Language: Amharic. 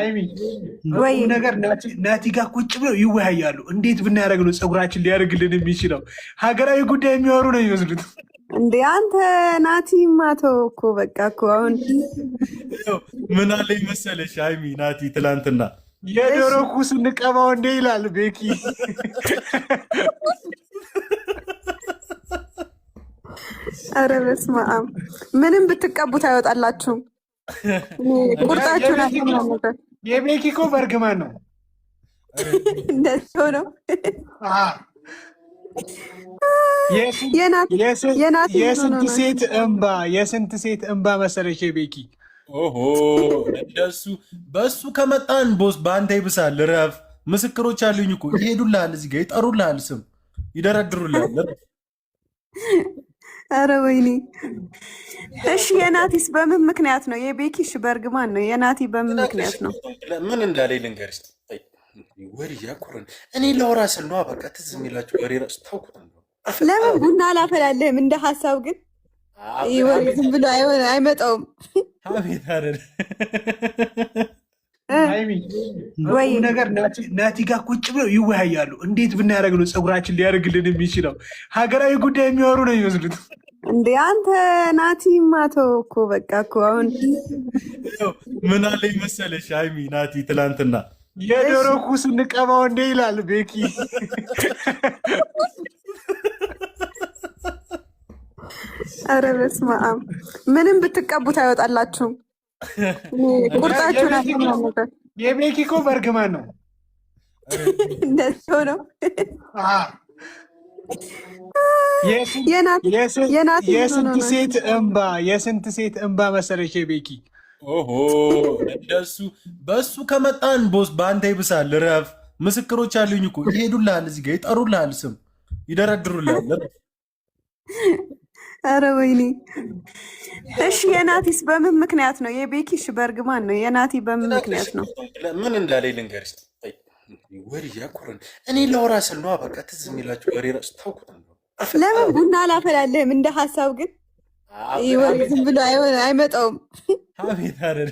ሃይሚ ወይ በቁም ነገር ናቲ ጋር ቁጭ ብለው ይወያያሉ። እንዴት ብናደርግ ነው ፀጉራችን ሊያደርግልን የሚችለው? ሀገራዊ ጉዳይ የሚያወሩ ነው የሚመስሉት። እንዴ አንተ ናቲ ማቶ እኮ በቃ እኮ አሁን ምን አለኝ መሰለሽ ሃይሚ ናቲ ትላንትና የዶሮ ኩስ እንቀባው እንዴ ይላል ቤኪ። ኧረ በስመ አብ ምንም ብትቀቡት አይወጣላችሁም። ቁርጣችሁ ናት። የቤኪ እኮ በእርግማን ነው እንደዚህ ነው። የስንት ሴት እንባ መሰለሽ የቤኪ። ኦሆ እንደሱ በሱ ከመጣን ቦስ በአንተ ይብሳል። ረፍ ምስክሮች አሉኝ እኮ ይሄዱልሃል፣ እዚህ ጋር ይጠሩልሃል፣ ስም ይደረድሩልሃል። አረ ወይኔ። እሺ የናቲስ በምን ምክንያት ነው? የቤኪሽ በእርግማን ነው። የናቲ በምን ምክንያት ነው? ምን እንዳለኝ ልንገርሽ። ወሬ ያኮረን እኔ ላወራ ስል ነው። በቃ ትዝ የሚላቸው ወሬ ራሱ ታውቁት። ለምን ቡና አላፈላለህም? እንደ ሀሳብ ግን ወሬ ዝም ብሎ አይመጣውም። አቤት አይደል ወይ ነገር ናቲ ጋር ቁጭ ብለው ይወያያሉ። እንዴት ብናደርግ ነው ፀጉራችን ሊያደርግልን የሚችለው? ሀገራዊ ጉዳይ የሚያወሩ ነው የሚመስሉት። እንዴ አንተ ናቲ ማቶ እኮ በቃ እኮ አሁን ምን አለኝ መሰለሽ ሃይሚ ናቲ ትላንትና የዶሮ ኩስ እንቀባው እንዴ ይላል ቤኪ። ኧረ በስመ አብ ምንም ብትቀቡት አይወጣላችሁም። ቁርጣችሁ ናት። የቤኪ እኮ በእርግማን ነው እንደዚህ ነው። የስንት ሴት እንባ መሰለሽ የቤኪ። ኦሆ እንደሱ በሱ ከመጣን ቦስ በአንተ ይብሳል። ረፍ ምስክሮች አሉኝ እኮ ይሄዱልሃል፣ እዚህ ጋር ይጠሩልሃል፣ ስም ይደረድሩልሃል። አረ ወይኔ። እሺ የናቲስ በምን ምክንያት ነው? የቤኪሽ በእርግማን ነው። የናቲ በምን ምክንያት ነው? ምን እንዳለኝ ልንገርሽ። ወሬ ያኮረን እኔ ላወራ ስል ነው። በቃ ትዝ የሚላቸው ወሬ ራሱ ታውቁት። ለምን ቡና አላፈላለህም? እንደ ሀሳብ ግን ወሬ ዝም ብሎ አይመጣውም። አቤት አይደል